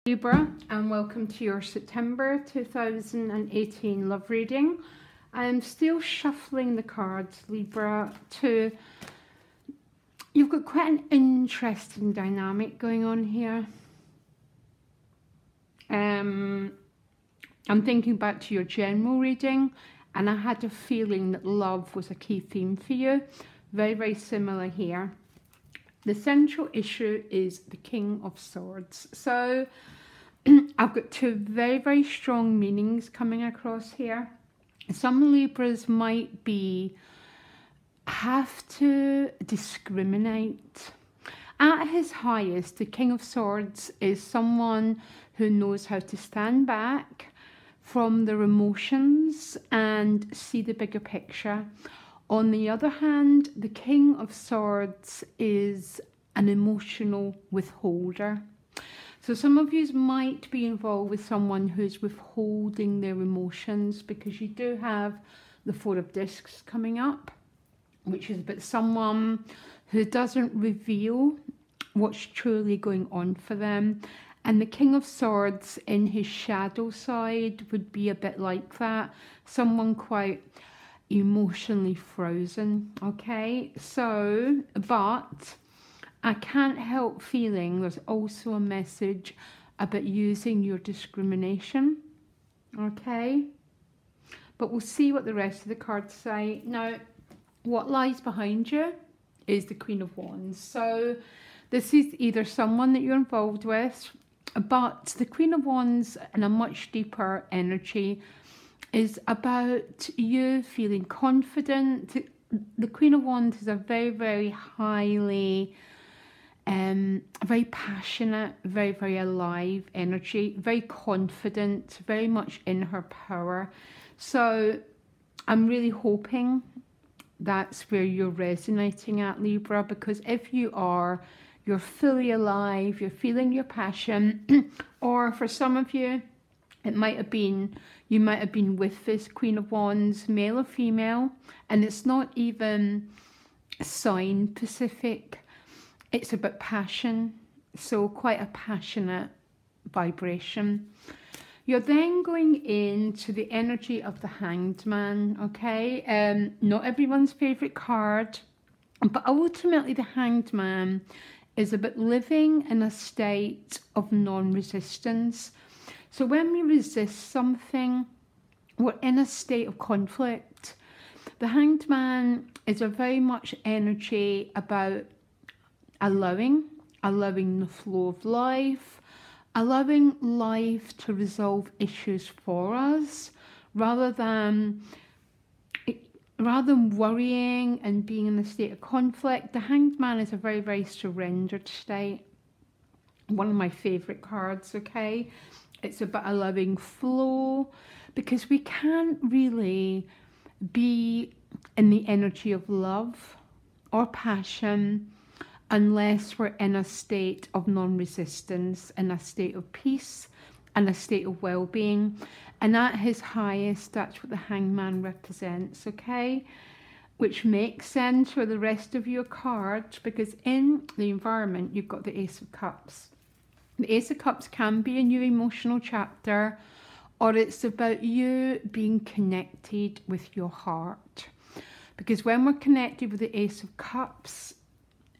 Libra, and welcome to your September 2018 love reading. I'm still shuffling the cards, Libra, you've got quite an interesting dynamic going on here. I'm thinking back to your general reading, and I had a feeling that love was a key theme for you. Very, very similar here. The central issue is the King of Swords. So I've got two very, very strong meanings coming across here. Some Libras might have to discriminate. At his highest, the King of Swords is someone who knows how to stand back from their emotions and see the bigger picture. On the other hand, the King of Swords is an emotional withholder. So some of you might be involved with someone who's withholding their emotions, because you do have the Four of Discs coming up, which is about someone who doesn't reveal what's truly going on for them. And the King of Swords in his shadow side would be a bit like that. Someone quite emotionally frozen. Okay, so, but I can't help feeling there's also a message about using your discrimination. Okay, but we'll see what the rest of the cards say. Now, what lies behind you is the Queen of Wands. So this is either someone that you're involved with, but the Queen of Wands in a much deeper energy is about you feeling confident. The Queen of Wands is a very, very highly, very passionate, very, very alive energy, very confident, very much in her power. So I'm really hoping that's where you're resonating at, Libra, because if you are, you're fully alive, you're feeling your passion, or for some of you, it might have been, you might have been with this Queen of Wands, male or female, and it's not even sign specific, it's about passion, so quite a passionate vibration. You're then going into the energy of the Hanged Man, okay? Not everyone's favourite card, but ultimately the Hanged Man is about living in a state of non-resistance. So when we resist something, we're in a state of conflict. The Hanged Man is a very much energy about allowing the flow of life, allowing life to resolve issues for us, rather than worrying and being in a state of conflict. The Hanged Man is a very, very surrendered state. One of my favourite cards, okay? It's about allowing flow, because we can't really be in the energy of love or passion unless we're in a state of non-resistance, in a state of peace and a state of well-being. And at his highest, that's what the Hanged Man represents, okay? Which makes sense for the rest of your cards, because in the environment, you've got the Ace of Cups. The Ace of Cups can be a new emotional chapter, or it's about you being connected with your heart. Because when we're connected with the Ace of Cups,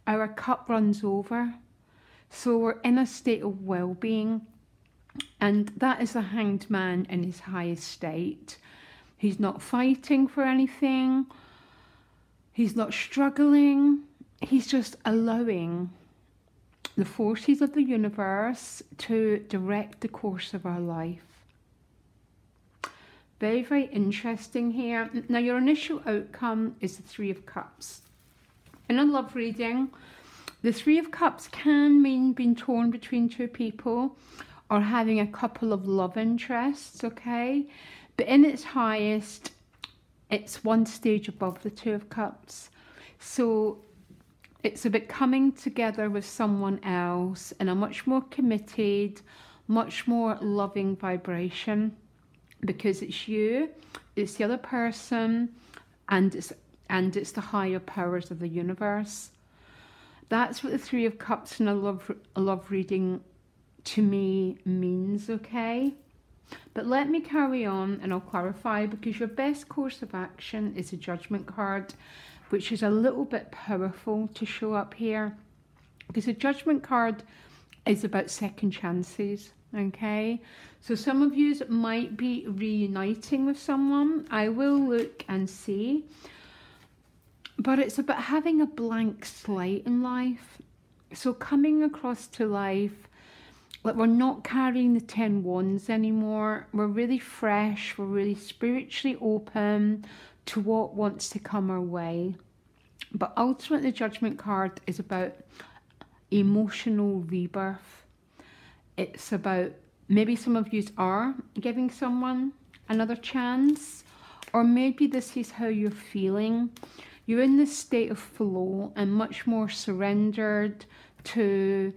our cup runs over. So we're in a state of well-being. And that is the Hanged Man in his highest state. He's not fighting for anything. He's not struggling. He's just allowing the forces of the universe to direct the course of our life. Very, very interesting here. Now, your initial outcome is the Three of Cups. In a love reading, the Three of Cups can mean being torn between two people or having a couple of love interests, okay? But in its highest, it's one stage above the Two of Cups. So it's about coming together with someone else in a much more committed, much more loving vibration, because it's you, it's the other person, and it's the higher powers of the universe. That's what the Three of Cups in a love reading to me means, okay? But let me carry on and I'll clarify, because your best course of action is a Judgment card, which is a little bit powerful to show up here, because a Judgment card is about second chances, okay? So some of you might be reuniting with someone. I will look and see. But it's about having a blank slate in life. So coming across to life, like we're not carrying the 10 wands anymore. We're really fresh. We're really spiritually open to what wants to come our way. But ultimately, the Judgment card is about emotional rebirth. It's about, maybe some of you are giving someone another chance, or maybe this is how you're feeling. You're in this state of flow and much more surrendered to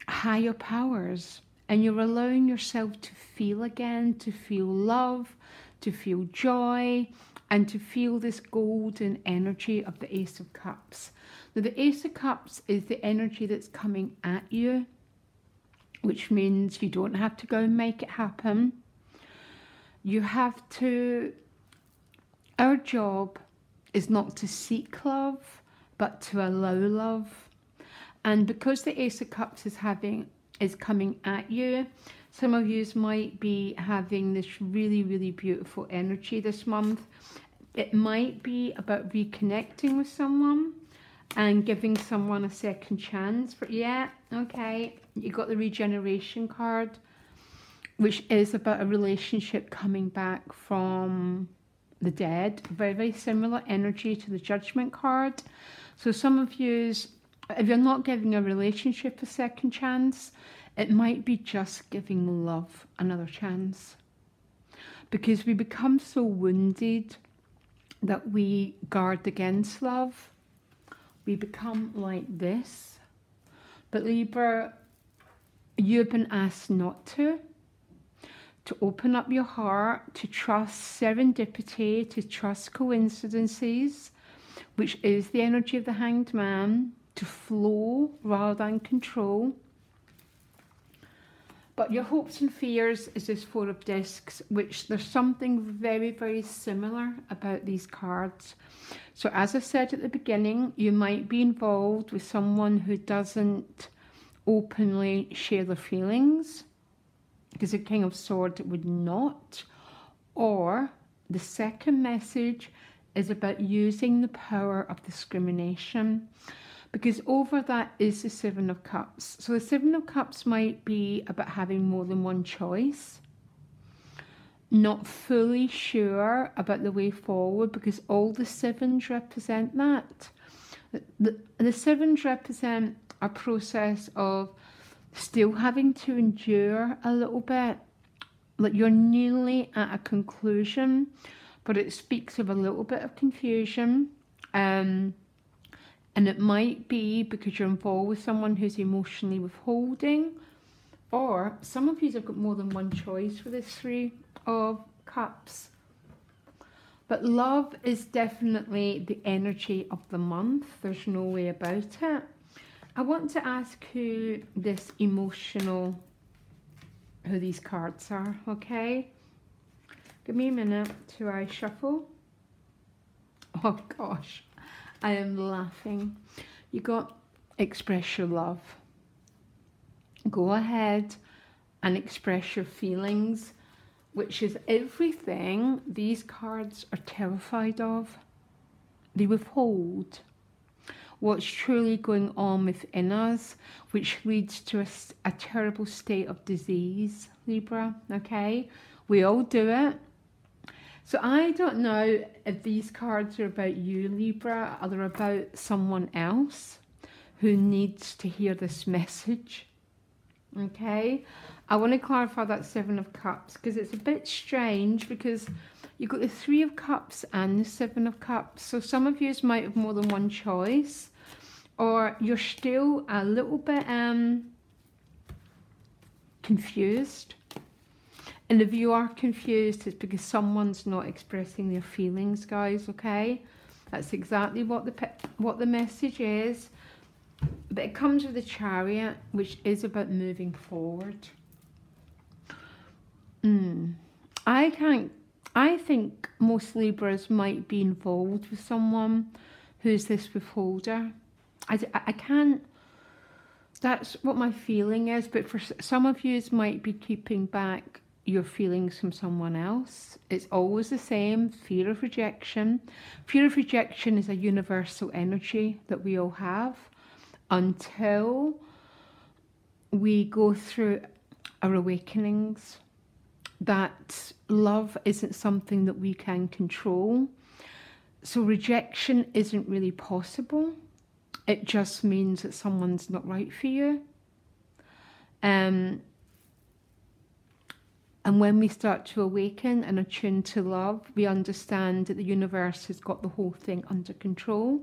higher powers, and you're allowing yourself to feel again, to feel love, to feel joy, and to feel this golden energy of the Ace of Cups. Now, the Ace of Cups is the energy that's coming at you, which means you don't have to go and make it happen. You have to, our job is not to seek love, but to allow love. And because the Ace of Cups is coming at you, some of you might be having this really, really beautiful energy this month. It might be about reconnecting with someone and giving someone a second chance. But yeah, okay, you got the regeneration card, which is about a relationship coming back from the dead. Very, very similar energy to the Judgment card. So some of you, if you're not giving a relationship a second chance, it might be just giving love another chance. Because we become so wounded that we guard against love. We become like this. But Libra, you've been asked not to open up your heart, to trust serendipity, to trust coincidences, which is the energy of the Hanged Man, to flow rather than control. But your hopes and fears is this Four of Discs, which there's something very, very similar about these cards. So as I said at the beginning, you might be involved with someone who doesn't openly share their feelings, because the King of Swords would not. Or the second message is about using the power of discrimination, because over that is the Seven of Cups. So the Seven of Cups might be about having more than one choice, not fully sure about the way forward, because all the sevens represent that. The sevens represent a process of still having to endure a little bit, like you're nearly at a conclusion, but it speaks of a little bit of confusion. And it might be because you're involved with someone who's emotionally withholding, or some of you have got more than one choice for this Three of Cups. But love is definitely the energy of the month. There's no way about it. I want to ask who these cards are, okay? Give me a minute to I shuffle. Oh gosh, I am laughing. You got express your love. Go ahead and express your feelings, which is everything these cards are terrified of. They withhold what's truly going on within us, which leads to a terrible state of disease, Libra, okay? We all do it. So I don't know if these cards are about you, Libra, or they're about someone else who needs to hear this message, okay? I want to clarify that Seven of Cups, because it's a bit strange, because you've got the Three of Cups and the Seven of Cups. So some of you might have more than one choice, or you're still a little bit confused. And if you are confused, it's because someone's not expressing their feelings, guys, okay? That's exactly what the message is. But it comes with the Chariot, which is about moving forward. I think most Libras might be involved with someone who's this withholder. I can't, that's what my feeling is, but for some of you, might be keeping back your feelings from someone else. It's always the same, fear of rejection. Fear of rejection is a universal energy that we all have until we go through our awakenings, that love isn't something that we can control. So rejection isn't really possible. It just means that someone's not right for you. And when we start to awaken and attune to love, we understand that the universe has got the whole thing under control.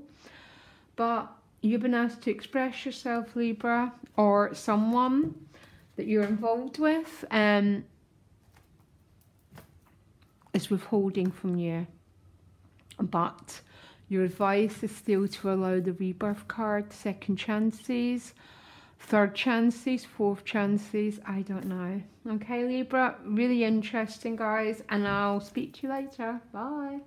But you've been asked to express yourself, Libra, or someone that you're involved with is withholding from you. But your advice is still to allow the rebirth card, second chances, third chances, fourth chances, I don't know. Okay, Libra, really interesting, guys, and I'll speak to you later. Bye.